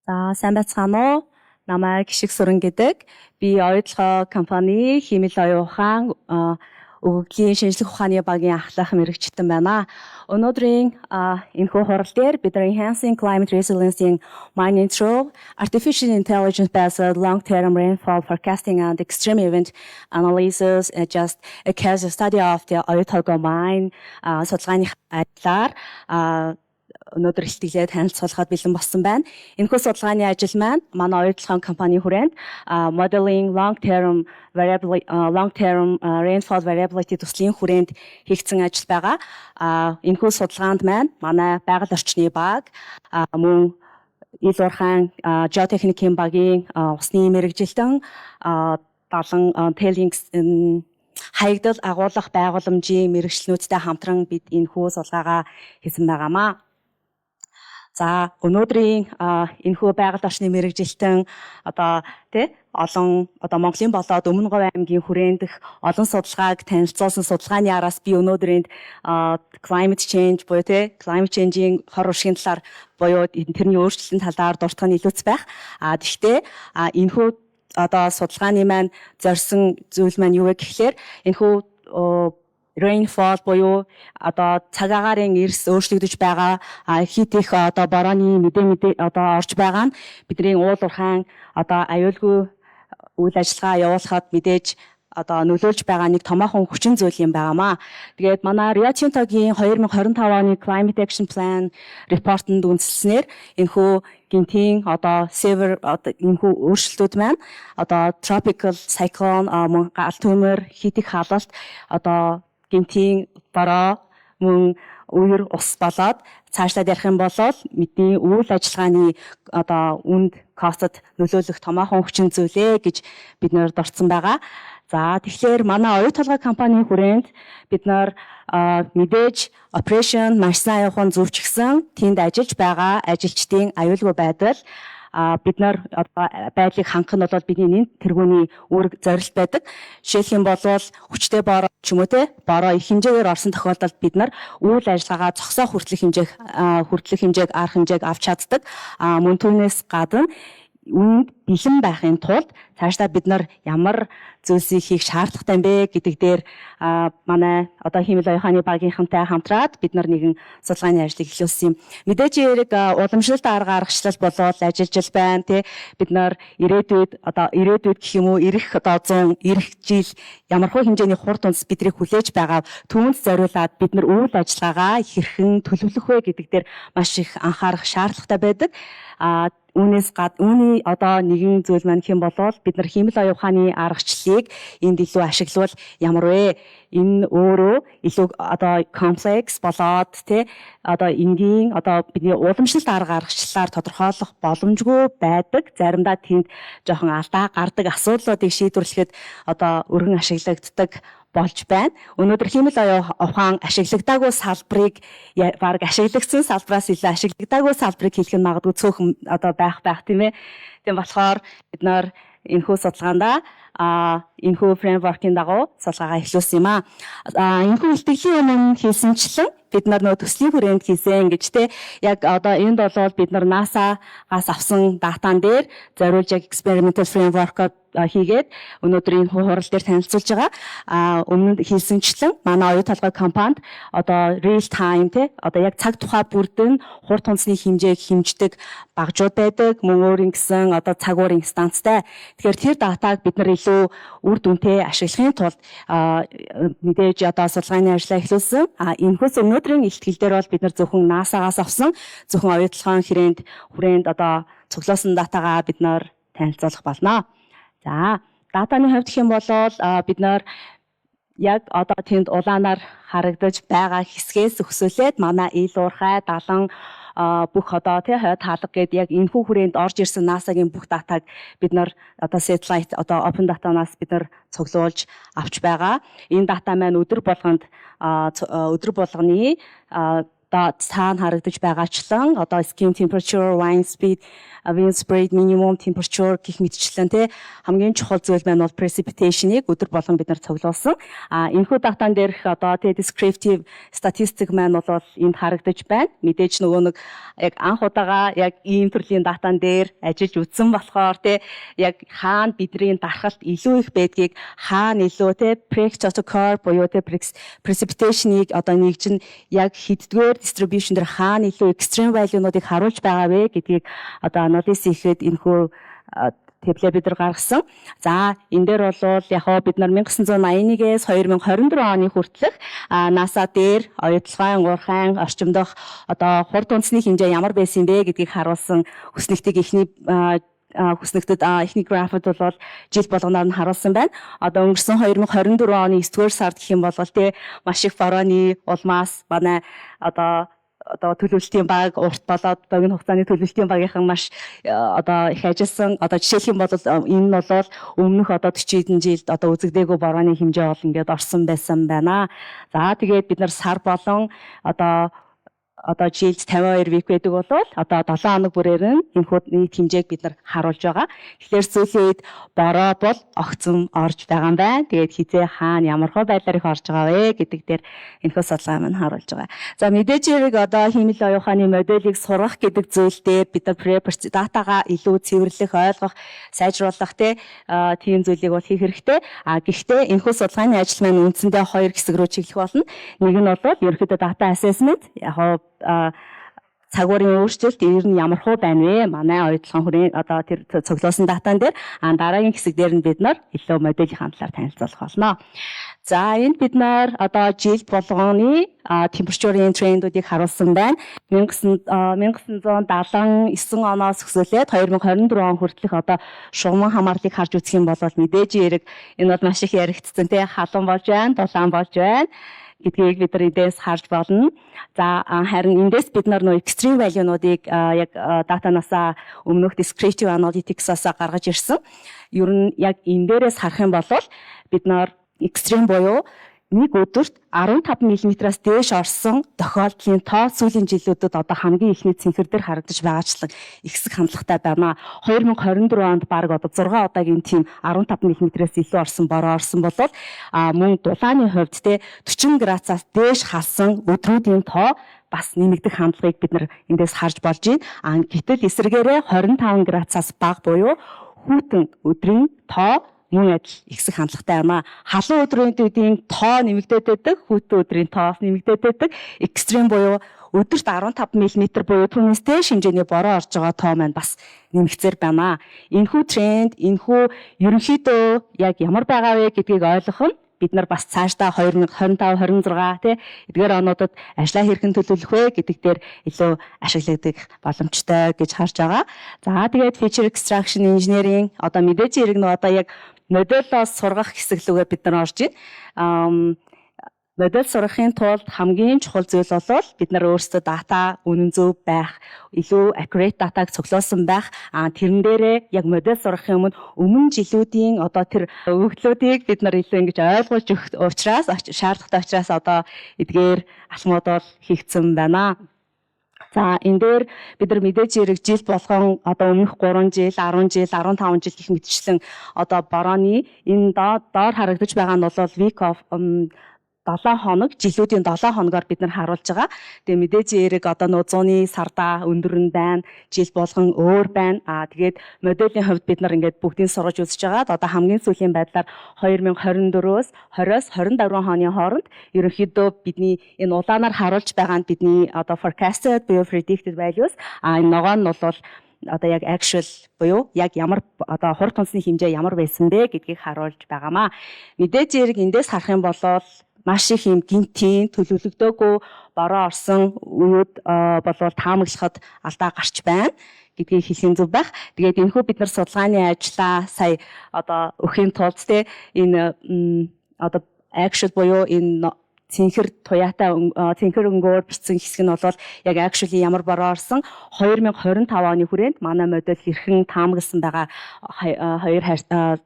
За, сайн байцгаана уу? Намайг Гишиг Сүрэн гэдэг. Би оюутлогоо компани Химэл оюун ухаан өгөгдлийн шинжлэх ухааны багийн ахлах мэрэгчлэн байна. Өнөөдрийн энэхүү хурал дээр бид Enhancing Climate Resilience-ийн Mine Intro, Artificial Intelligence based long-term rainfall forecasting and extreme event analysis, just a case study of the оюутгоо mine судалгааны ажлаар өнөөдөр ихтгэлээ танилцуулахад бэлэн болсон байна. Энэхүү судалгааны ажил маань манай оюутлогын компани хүрээнд modeling long-term rainfall variability төслийн хүрээнд хийгдсэн ажил байгаа. Энэхүү судалгаанд маань манай байгаль орчны баг мөн ил уурхайн geotechnic-ийн багийн усны мэрэгжилтэн далан tailings хаягдал агуулгах байгууламжийн мэрэгчлэнүүдтэй хамтран бид энэхүү судалгаагаа хийсэн байгаамаа. За, өнөөдрийн энэхүү байгаль орчны мэрэгжилтэн олон Монголын болоод Өмнө Говь аймгийн хүрэндх олон судалгааг танилцуулсан судалгааны араас би өнөөдрийн climate change буюу climate change-ийн хор уршигын талаар буюу тэрний өөрчлөлтийн талаар дуртах нь илүүц байх. Гэхдээ энэхүү судалгааны маань зорьсон зүйл маань юу вэ гэхээр энэхүү rainfall буюу цаг агарын эрс өөрчлөгдөж байгаа хит их борооны мэдээ орж байгаа нь бидний уул уурхайн аюулгүй үйл ажиллагаа явуулахад мэдээж нөлөөлж байгаа нэг томоохон хүчин зүйл юм байгаамаа. Тэгээд манай Rio Tinto-гийн 2025 оны Climate Action Plan report-нд үндэслэснээр энэхүү гинтийн severe энэхүү өөрчлөлтүүд маань tropical cyclone гал төмөр хит их халалт гинтийн бороо мөн үер ус болоод цаашлаад ярих юм бол бидний үйл ажиллагааны үнд костод нөлөөлөх томоохон хүчин зүйлээ гэж бид нэр дурдсан байгаа. За, тэгэхээр манай оюу толгой компани хүрээнд бид нар мэдээж operation маш сайн явахын зөвчгсөн тэнд ажиллаж байгаа ажилчдын аюулгүй байдал бид нар байдлыг хангах нь бол бидний нэн тэргүүний үүрэг зорилт байдаг. Жишээлх юм бол хүчтэй бороо ч юм уу бороо их хэмжээгээр орсон тохиолдолд бид нар үйл ажиллагаагаа зогсоох хүртэлх хэмжээг арга хэмжээг авч чаддаг. Мөн түүнээс гадна үүнд бэлэн байхын тулд цаашдаа бид нар ямар зүйлсийг хийх шаардлагатай юм бэ гэдэг дээр манай Химэл оюун ухааны багийнхантай хамтраад бид нар нэгэн судалгааны ажлыг эхлүүлсэн юм. Мэдээж хэрэг уламжлалт арга аргачлал болоод ажиллаж байна бид нар ирээдүйд гэх юм уу ирэх 100 ирэх жил ямархуу хэмжээний хурд үндэс бидрийг хүлээж байгаа түүнд зориулаад бид нар үйл ажиллагаагаа хэрхэн төлөвлөх вэ гэдэг дээр маш их анхаарах шаардлагатай байдаг. Үүнээс үүний нэгэн зүйл маань хэм болвол бид нар Химэл оюун ухааны аргачлалыг энд илүү ашиглавал ямар вэ? Энэ өөрөө илүү комплекс болоод энгийн бидний уламжлалт арга аргачлалаар тодорхойлох боломжгүй байдаг. Заримдаа тэнд жоохон алдаа гардаг асуудлуудыг шийдвэрлэхэд өргөн ашиглагддаг болж байна. Өнөөдөр Химэл оюун ухаан ашиглагдаагүй салбарыг баг ашиглагдсан салбараас илүү ашиглагдаагүй салбарыг хэлэх нь магадгүй цөөхөн байх тийм ээ. Тийм болохоор бид нар энэхүү судалгаанда энэхүү фреймворкийн дагуу судалгаагаа эхлүүлсэн юм аа. Энэхүү илтгэлийн өмнө хийсэнчлэн бид нар төслийн хүрээнд хийсэн гэж яг энд бол бид нар NASA-гаас авсан датан дээр зориулж яг experimental framework хийгээд өнөөдөр энэ хурал дээр танилцуулж байгаа. Өмнө хийсэнчлэн манай оюу толгой компанид real time яг цаг тухай бүрдэн хурд хүнсний хэмжээг хэмждэг багжууд байдаг. Мөн өөрийн гэсэн цаг уурын станцтай. Тэгэхээр тэр датаг бид нар илүү үр дүнтэй ашиглахын тулд мэдээж судалгааны ажлаа эхлүүлсэн. Энэхүүс өнөөдрийн илтгэл дээр бол бид нар зөвхөн NASA-гаас авсан зөвхөн оюутлогын хүрээнд цуглуулсан датагаа бид нар танилцуулах болно. За, датаны хувьд гэх юм бол бид нар яг тэнд улаанаар харагдаж байгаа хэсгээс өсөөлээд манай ил уурхай далан бүх хойд хаалга гээд яг энэхүү хүрээнд орж ирсэн NASA-гийн бүх датаг бид нар satellite open data-наас бид нар цуглуулж авч байгаа. Энэ дата маань өдөр болгоны одоо цаана харагдаж байгаачлан одоо skin temperature, wind speed minimum temperature гэх мэтчлэн тий хамгийн чухал зүйл маань бол precipitation-ыг өдөр болгон бид нар цуглуулсан. Энэхүү датан дээрх одоо тий descriptive statistic маань бол энд харагдаж байна. Мэдээж нөгөө нэг яг анх удаага яг ийм төрлийн датан дээр ажиллаж үзсэн болохоор тий яг хаана бидний дархалт илүү их байдгийг хаана илүү тий pre-occur буюу тий precipitation-ыг одоо нэгж нь яг хэддгээр distribution дээр хаана илүү extreme value-нуудыг харуулж байгаа вэ гэдгийг одоо анализ хийхэд энэхүү табло бид нар гаргасан. За энэ дээр бол яг хоо бид нар 1981-ээс 2024 оны хүртэлх NASA дээр оюутлогын уурхайн орчимдох одоо хурд үндэсний хэмжээ ямар байсан бэ гэдгийг харуулсан хүснэгтийг эхний хүснэгтэд эхний графикт бол жил болгоноор нь харуулсан байна. Одоо өнгөрсөн 2024 оны 9-р сард гэх юм бол тий маш их борооны улмаас манай одоо төлөвлөлтийн баг урт болоод богино хугацааны төлөвлөлтийн багийнхан маш одоо их ажилласан. Одоо жишээлх юм бол энэ нь бол өмнөх одоо 40 хэдэн жилд одоо үзэгдээгүй борооны хэмжээ бол ингээд орсон байсан байна. За тэгээд бид нар сар болон одоо жилд 52 вик байдаг бол одоо 7 хоног бүрээр нь энэхүү нийт хэмжээг бид нар харуулж байгаа. Тэгэхээр сүүлийн үед бороо бол огцом орж байгаа юм байна. Тэгээд хизээ хаана ямархуу байдлаар их орж байгаа вэ гэдэг дээр энэхүү судалгаа маань харуулж байгаа. За мэдээж хэрэг одоо химэл оюуханы модельийг сургах гэдэг зүйл дээр бид нар датагаа илүү цэвэрлэх, ойлгох, сайжруулах тийм зүйлийг бол хийх хэрэгтэй. Гэхдээ энэхүү судалгааны ажил маань үндсэндээ хоёр хэсэг рүү чиглэх болно. Нэг нь бол ерөнхийдөө data assessment яг цагуурын өөрчлөлт ер нь ямар хөө байна вэ? Манай оюутлогын хүрээ одоо тэр цуглуулсан датан дээр дараагийн хэсэг дээр нь бид нар илүү моделийн хандлаар танилцуулах болно. За энд бид нар одоо жил болгоны температурын трендүүдийг харуулсан байна. 1979 оноос эхлээд 2024 он хүртэлх одоо шугамн хамаарлыг харж үзэх юм бол мэдээж хэрэг энэ бол маш их яригдсан тий халуун болж байна, дулаан болж байна гэдгийг бид нар эндээс харж болно. За харин эндээс бид нар нөө extreme value-нуудыг яг датанасаа өмнөх descriptive analytics-аас гаргаж ирсэн. Ер нь яг энэ дээрээс харах юм бол бид нар extreme буюу нэг өдөрт 15 мм-аас дээш орсон тохиолдлын тоо сүүлийн жилүүдэд одоо хамгийн ихний цэнхэр дээр харагдаж байгаачлан ихсэх хандлагатай байна. 2024 онд баг одоо 6 удаагийн тийм 15 мм-аас илүү орсон бороо орсон бол мөн дулааны хувьд 40 градусаас дээш халсан өдрүүдийн тоо бас нэмэгдэх хандлагыг бид нар эндээс харж болж байна. Гэтэл эсвэргээрээ 25 градусаас бага буюу хүйтэн өдрийн тоо мөн адил ихсэх хандлагатай байна. Халуун өдрүүдийн тоо нэмэгдээд байдаг, хүйтэн өдрийн тоо нэмэгдээд байдаг. Экстрим буюу өдөрт 15 мм буюу түүнээс дээш хэмжээний бороо орж байгаа тоо маань бас нэмэгцээр байна. Энэхүү тренд, энэхүү ерөнхийдөө яг ямар байгаа вэ гэдгийг ойлгох нь бид нар бас цаашдаа 2025, 26 эдгээр онуудад ажлаа хэрхэн төлөвлөх вэ гэдэг дээр илүү ашиглагдах боломжтой гэж харж байгаа. За тэгээд feature extraction engineering одоо мэдээж хэрэг нөө одоо яг модельоос сургах хэсэг лүгээ бид нар орж байна. Модель сургахын тулд хамгийн чухал зүйл бол бид нар өөрсдөө дата үнэн зөв байх, илүү accurate датаг цуглуулсан байх. Тэрэн дээрээ яг модель сургахын өмнө жилүүдийн одоо тэр өгөгдлүүдийг бид нар илүү ингэж ойлгуулж өгөх учраас шаардлагатай учраас одоо эдгээр алхмууд бол хийгдсэн байна. За энэ дээр бид нар мэдээж хэрэг жил болгон одоо өмнөх 3 жил, 10 жил, 15 жил гэх мэтчлэн одоо борооны энэ доор харагдаж байгаа нь бол week of 7 хоног, жилүүдийн 7 хоногоор бид нар харуулж байгаа. Тэгээ мэдээж хэрэг одоо 100-ны сардаа өндөр нь байна, жил болгон өөр байна. Тэгээд моделийн хувьд бид нар ингээд бүгдийг сургаж үзэж байгаа. Одоо хамгийн сүүлийн байдлаар 2024-өөс 20-оос 24 оны хооронд ерөнхийдөө бидний энэ улаанаар харуулж байгаа нь бидний одоо forecasted буюу predicted values. Энэ ногоон нь бол одоо яг actual буюу яг ямар одоо хурд үндэсний хэмжээ ямар байсан бэ гэдгийг харуулж байгаамаа. Мэдээж хэрэг эндээс харах юм бол маш их юм гинтийн төлөвлөгдөөгүй бороо орсон үед болвол таамаглахад алдаа гарч байна гэдгийг хэлэх зүг байх. Тэгээд энэхүү бид нар судалгааны ажлаа сая одоо өхийн тулд энэ одоо actual буюу энэ цэнхэр туяатай цэнхэр өнгөөр бичсэн хэсэг нь бол яг actually ямар бороо орсон 2025 оны хүрээнд манай модель хэрхэн таамагласан байгаа хоёр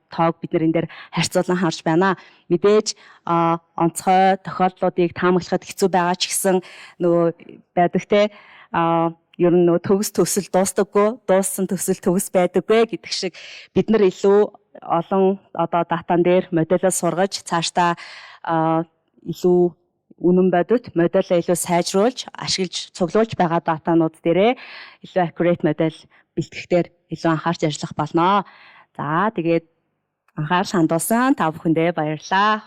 тоог бид нэр энэ дээр харьцуулан харж байна. Мэдээж онцгой тохиолдлуудыг таамаглахад хэцүү байгаа ч гэсэн нөгөө байдаг те ер нь нөгөө төгс төсөл дуустдаггүй, дууссан төсөл төгс байдаггүй гэдэг шиг бид нар илүү олон одоо датан дээр моделийг сургаж цаашдаа илүү үнэн бодит моделийг илүү сайжруулж, ашиглаж, цуглуулж байгаа датанууд дээрээ илүү accurate модель бэлтгэхээр илүү анхаарч ажиллах болно. За тэгээд анхаарч хандуулсан та бүхэндээ баярлалаа.